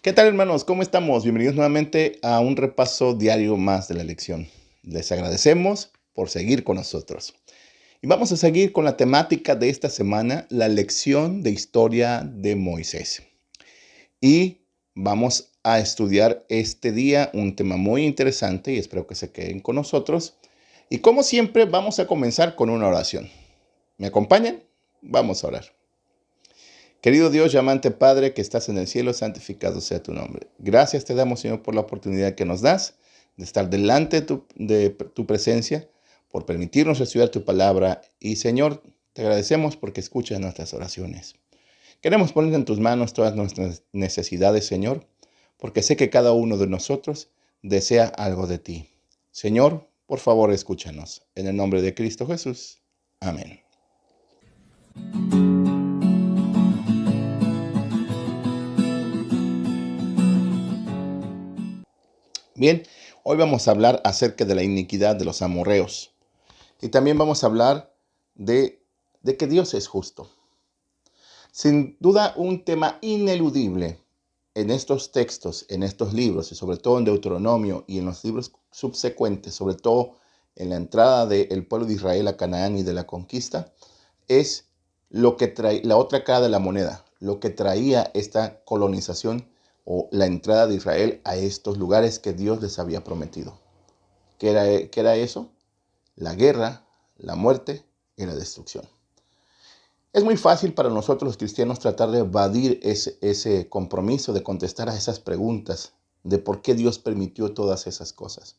¿Qué tal, hermanos? ¿Cómo estamos? Bienvenidos nuevamente a un repaso diario más de la lección. Les agradecemos por seguir con nosotros. Y vamos a seguir con la temática de esta semana, la lección de historia de Moisés. Y vamos a estudiar este día un tema muy interesante y espero que se queden con nosotros. Y como siempre, vamos a comenzar con una oración. ¿Me acompañan? Vamos a orar. Querido Dios, llamante Padre que estás en el cielo, santificado sea tu nombre. Gracias te damos, Señor, por la oportunidad que nos das de estar delante de tu presencia, por permitirnos estudiar tu palabra. Y, Señor, te agradecemos porque escuchas nuestras oraciones. Queremos poner en tus manos todas nuestras necesidades, Señor, porque sé que cada uno de nosotros desea algo de ti. Señor, por favor, escúchanos. En el nombre de Cristo Jesús. Amén. Bien, hoy vamos a hablar acerca de la iniquidad de los amorreos y también vamos a hablar de que Dios es justo. Sin duda, un tema ineludible en estos textos, en estos libros y sobre todo en Deuteronomio y en los libros subsecuentes, sobre todo en la entrada del pueblo de Israel a Canaán y de la conquista, es lo que trae la otra cara de la moneda, lo que traía esta colonización o la entrada de Israel a estos lugares que Dios les había prometido. ¿Qué era eso? La guerra, la muerte y la destrucción. Es muy fácil para nosotros los cristianos tratar de evadir ese compromiso de contestar a esas preguntas de por qué Dios permitió todas esas cosas.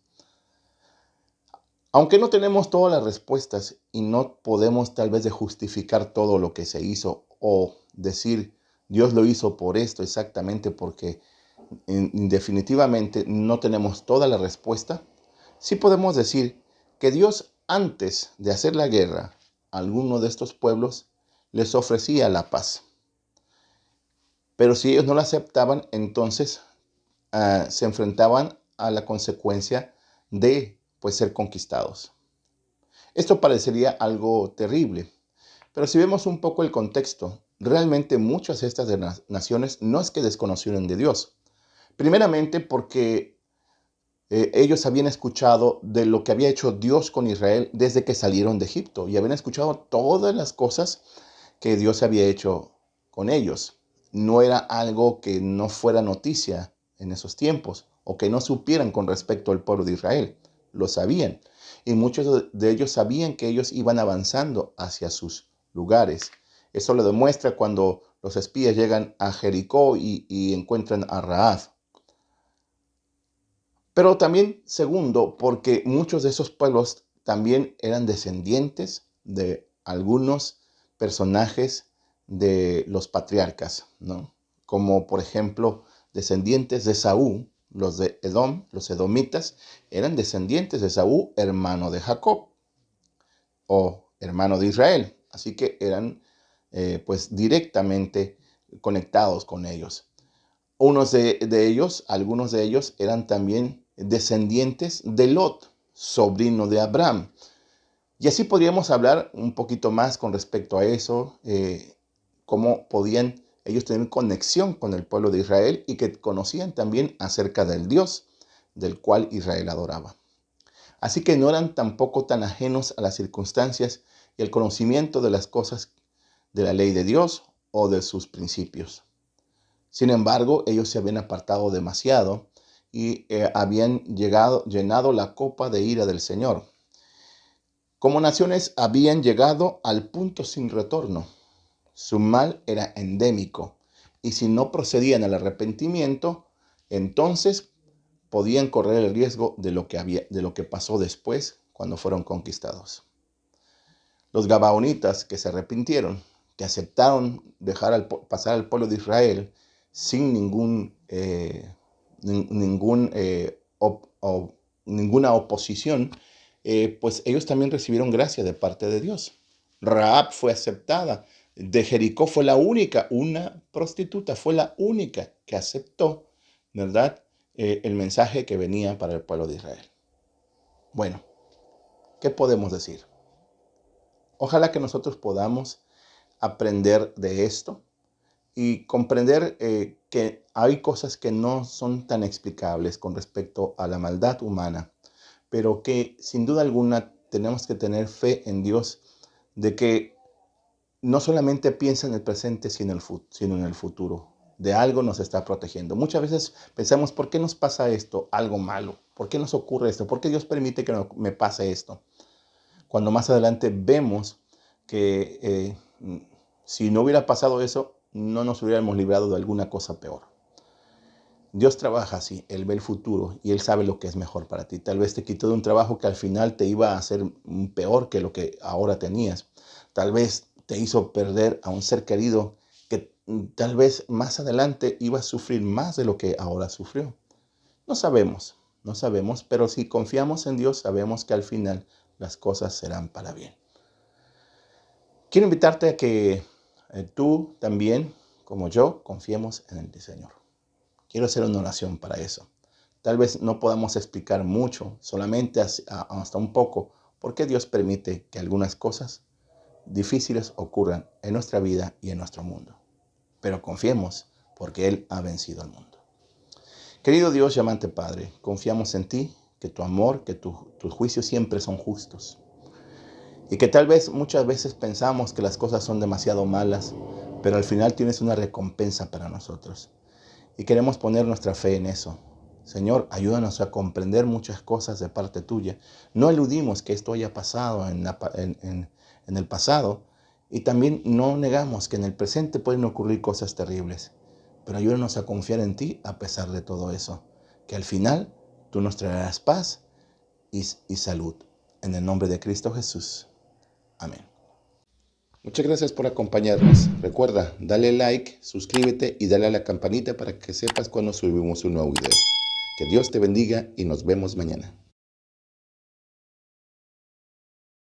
Aunque no tenemos todas las respuestas y no podemos tal vez de justificar todo lo que se hizo o decir Dios lo hizo por esto exactamente porque definitivamente no tenemos toda la respuesta, sí podemos decir que Dios antes de hacer la guerra a alguno de estos pueblos les ofrecía la paz. Pero si ellos no la aceptaban, entonces se enfrentaban a la consecuencia de ser conquistados. Esto parecería algo terrible, pero si vemos un poco el contexto, realmente muchas de estas naciones no es que desconocieran de Dios. Primeramente porque ellos habían escuchado de lo que había hecho Dios con Israel desde que salieron de Egipto y habían escuchado todas las cosas que Dios había hecho con ellos. No era algo que no fuera noticia en esos tiempos o que no supieran con respecto al pueblo de Israel. Lo sabían. Y muchos de ellos sabían que ellos iban avanzando hacia sus lugares. Eso lo demuestra cuando los espías llegan a Jericó y encuentran a Rahab. Pero también, segundo, porque muchos de esos pueblos también eran descendientes de algunos personajes de los patriarcas, ¿no? Como por ejemplo, descendientes de Saúl, los de Edom, los edomitas, eran descendientes de Saúl, hermano de Jacob o hermano de Israel. Así que eran directamente conectados con ellos. Algunos de ellos eran también descendientes de Lot, sobrino de Abraham. Y así podríamos hablar un poquito más con respecto a eso, cómo podían ellos tener conexión con el pueblo de Israel y que conocían también acerca del Dios del cual Israel adoraba. Así que no eran tampoco tan ajenos a las circunstancias y el conocimiento de las cosas de la ley de Dios o de sus principios. Sin embargo, ellos se habían apartado demasiado y habían llenado la copa de ira del Señor. Como naciones habían llegado al punto sin retorno. Su mal era endémico y si no procedían al arrepentimiento, entonces podían correr el riesgo de lo que pasó después cuando fueron conquistados. Los gabaonitas que se arrepintieron, que aceptaron pasar al pueblo de Israel sin ninguna oposición, pues ellos también recibieron gracia de parte de Dios. Rahab fue aceptada. De Jericó fue la única, una prostituta, fue la única que aceptó, ¿verdad? El mensaje que venía para el pueblo de Israel. Bueno, ¿qué podemos decir? Ojalá que nosotros podamos aprender de esto y comprender que hay cosas que no son tan explicables con respecto a la maldad humana, pero que sin duda alguna tenemos que tener fe en Dios de que no solamente piensa en el presente, sino en el futuro. De algo nos está protegiendo. Muchas veces pensamos, ¿por qué nos pasa esto? Algo malo. ¿Por qué nos ocurre esto? ¿Por qué Dios permite que me pase esto? Cuando más adelante vemos que si no hubiera pasado eso, no nos hubiéramos librado de alguna cosa peor. Dios trabaja así, Él ve el futuro y Él sabe lo que es mejor para ti. Tal vez te quitó de un trabajo que al final te iba a hacer peor que lo que ahora tenías. Tal vez te hizo perder a un ser querido que tal vez más adelante iba a sufrir más de lo que ahora sufrió. No sabemos, pero si confiamos en Dios, sabemos que al final las cosas serán para bien. Quiero invitarte a que tú también, como yo, confiemos en el Señor. Quiero hacer una oración para eso. Tal vez no podamos explicar mucho, solamente hasta un poco, por qué Dios permite que algunas cosas difíciles ocurran en nuestra vida y en nuestro mundo. Pero confiemos porque Él ha vencido al mundo. Querido Dios y amante Padre, confiamos en ti, que tu amor, que tus juicios siempre son justos. Y que tal vez muchas veces pensamos que las cosas son demasiado malas, pero al final tienes una recompensa para nosotros. Y queremos poner nuestra fe en eso. Señor, ayúdanos a comprender muchas cosas de parte tuya. No eludimos que esto haya pasado en el pasado y también no negamos que en el presente pueden ocurrir cosas terribles. Pero ayúdanos a confiar en ti a pesar de todo eso. Que al final tú nos traerás paz y salud. En el nombre de Cristo Jesús. Amén. Muchas gracias por acompañarnos. Recuerda, dale like, suscríbete y dale a la campanita para que sepas cuando subimos un nuevo video. Que Dios te bendiga y nos vemos mañana.